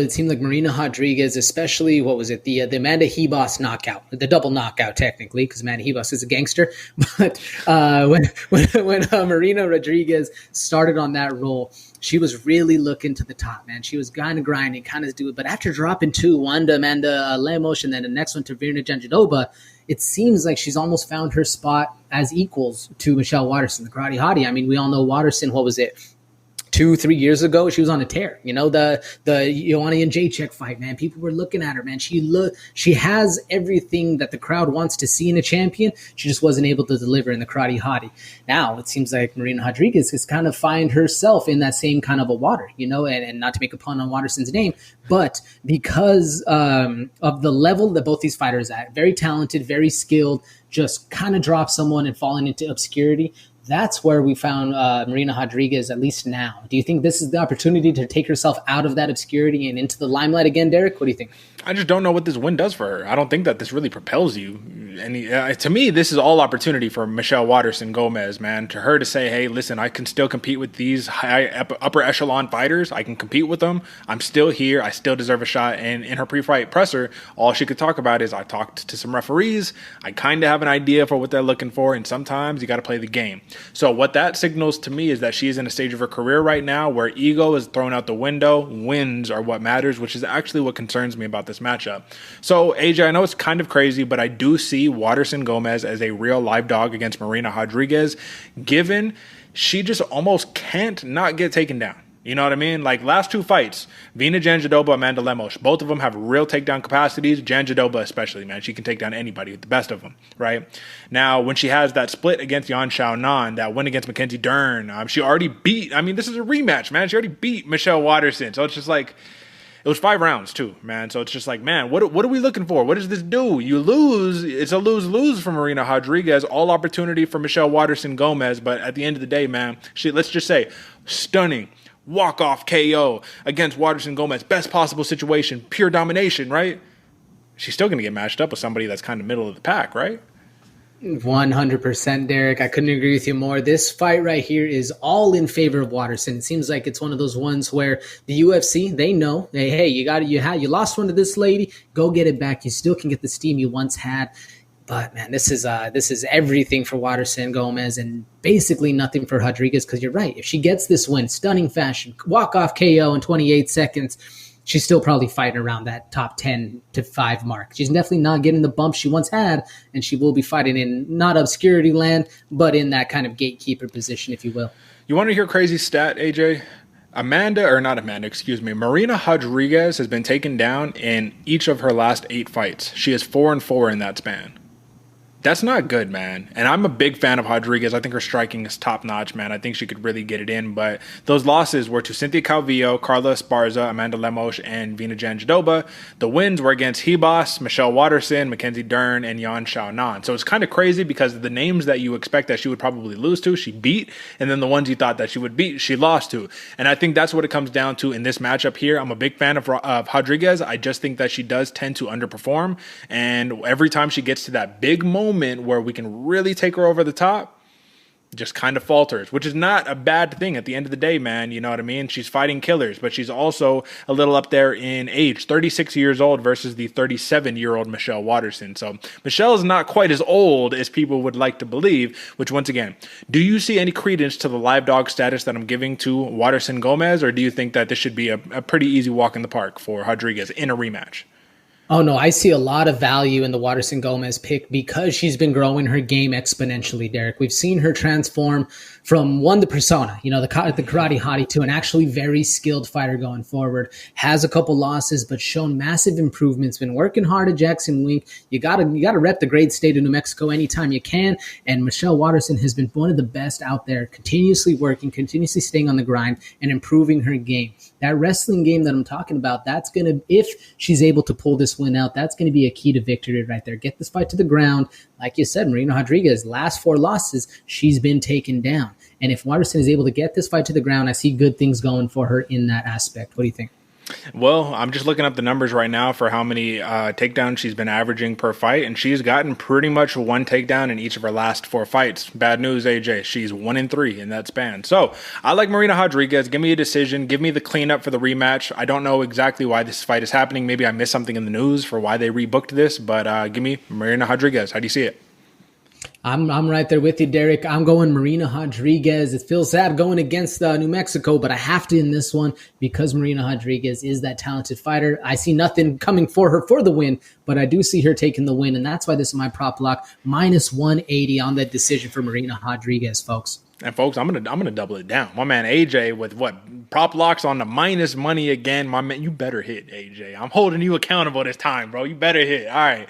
It seemed like Marina Rodriguez, especially what was it, the Amanda Hebos knockout, the double knockout technically, because Amanda Hebos is a gangster. But when Marina Rodriguez started on that roll, she was really looking to the top, man. She was kind of grinding, kind of do it. But after dropping two, one to Amanda Lemos, and then the next one to Virna Jandiroba, it seems like she's almost found her spot as equals to Michelle Waterson, the karate hottie. I mean, we all know Waterson. What was it? 2-3 years ago, she was on a tear. You know, the Joanna and Jacek fight, man. People were looking at her, man. She has everything that the crowd wants to see in a champion. She just wasn't able to deliver in the karate hottie. Now it seems like Marina Rodriguez has kind of find herself in that same kind of a water, you know, and not to make a pun on Waterson's name, but because of the level that both these fighters at, very talented, very skilled, just kind of drop someone and falling into obscurity. That's where we found Marina Rodriguez, at least now. Do you think this is the opportunity to take herself out of that obscurity and into the limelight again, Derek? What do you think? I just don't know what this win does for her. I don't think that this really propels you. And to me, this is all opportunity for Michelle Waterson-Gomez, man. To her to say, hey, listen, I can still compete with these high upper echelon fighters. I can compete with them. I'm still here. I still deserve a shot. And in her pre-fight presser, all she could talk about is, I talked to some referees. I kind of have an idea for what they're looking for. And sometimes you got to play the game. So what that signals to me is that she is in a stage of her career right now where ego is thrown out the window. Wins are what matters, which is actually what concerns me about this matchup. So AJ, I know it's kind of crazy, but I do see Waterson-Gomez as a real live dog against Marina Rodriguez, given she just almost can't not get taken down. You know what I mean? Like last two fights, Virna Jandiroba, Amanda Lemos, both of them have real takedown capacities. Jandiroba especially, man. She can take down anybody, the best of them, right? Now, when she has that split against Yan Xiaonan, that win against Mackenzie Dern, she already beat, this is a rematch, man. She already beat Michelle Waterson. So it's just like, it was 5 rounds too, man. So it's just like, man, what are we looking for? What does this do? You lose. It's a lose-lose for Marina Rodriguez. All opportunity for Michelle Waterson-Gomez. But at the end of the day, man, let's just say, stunning walk-off KO against Waterson-Gomez. Best possible situation, pure domination, right? She's still going to get matched up with somebody that's kind of middle of the pack, right? 100%, Derek. I couldn't agree with you more. This fight right here is all in favor of Waterson. It seems like it's one of those ones where the UFC, they know, hey, you lost one to this lady, go get it back. You still can get the steam you once had. But man, this is everything for Waterson-Gomez and basically nothing for Rodriguez, because you're right. If she gets this win, stunning fashion, walk-off KO in 28 seconds, she's still probably fighting around that top 10 to 5 mark. She's definitely not getting the bump she once had, and she will be fighting in not obscurity land, but in that kind of gatekeeper position, if you will. You want to hear a crazy stat, AJ? Marina Rodriguez has been taken down in each of her last 8 fights. She is 4-4 in that span. That's not good, man. And I'm a big fan of Rodriguez. I think her striking is top-notch, man. I think she could really get it in. But those losses were to Cynthia Calvillo, Carla Esparza, Amanda Lemos, and Virna Jandiroba. The wins were against Hebos, Michelle Waterson, Mackenzie Dern, and Yan Xiaonan. So it's kind of crazy because the names that you expect that she would probably lose to, she beat. And then the ones you thought that she would beat, she lost to. And I think that's what it comes down to in this matchup here. I'm a big fan of Rodriguez. I just think that she does tend to underperform. And every time she gets to that big moment where we can really take her over the top, just kind of falters, which is not a bad thing at the end of the day, man. You know what I mean? She's fighting killers, but she's also a little up there in age, 36 years old versus the 37-year-old Michelle Waterson. So Michelle is not quite as old as people would like to believe, which once again, do you see any credence to the live dog status that I'm giving to Waterson-Gomez, or do you think that this should be a pretty easy walk in the park for Rodriguez in a rematch? Oh, no, I see a lot of value in the Waterson-Gomez pick because she's been growing her game exponentially, Derek. We've seen her transform from the persona, the karate hottie, to an actually very skilled fighter going forward. Has a couple losses, but shown massive improvements. Been working hard at Jackson Wink. You gotta rep the great state of New Mexico anytime you can. And Michelle Waterson has been one of the best out there, continuously working, continuously staying on the grind, and improving her game. That wrestling game that I'm talking about, that's going to, if she's able to pull this win out, that's going to be a key to victory right there. Get this fight to the ground. Like you said, Marina Rodriguez, last 4 losses, she's been taken down. And if Waterson is able to get this fight to the ground, I see good things going for her in that aspect. What do you think? Well, I'm just looking up the numbers right now for how many takedowns she's been averaging per fight, and she's gotten pretty much one takedown in each of her last four fights. Bad news, AJ. She's 1-3 in that span. So I like Marina Rodriguez. Give me a decision. Give me the cleanup for the rematch. I don't know exactly why this fight is happening. Maybe I missed something in the news for why they rebooked this, but give me Marina Rodriguez. How do you see it? I'm right there with you, Derek. I'm going Marina Rodriguez. It feels sad going against New Mexico, but I have to in this one because Marina Rodriguez is that talented fighter. I see nothing coming for her for the win, but I do see her taking the win, and that's why this is my prop lock, minus 180 on that decision for Marina Rodriguez, folks. And folks, I'm gonna double it down. My man AJ with what prop locks on the minus money again. My man, you better hit AJ. I'm holding you accountable this time, bro. You better hit. All right.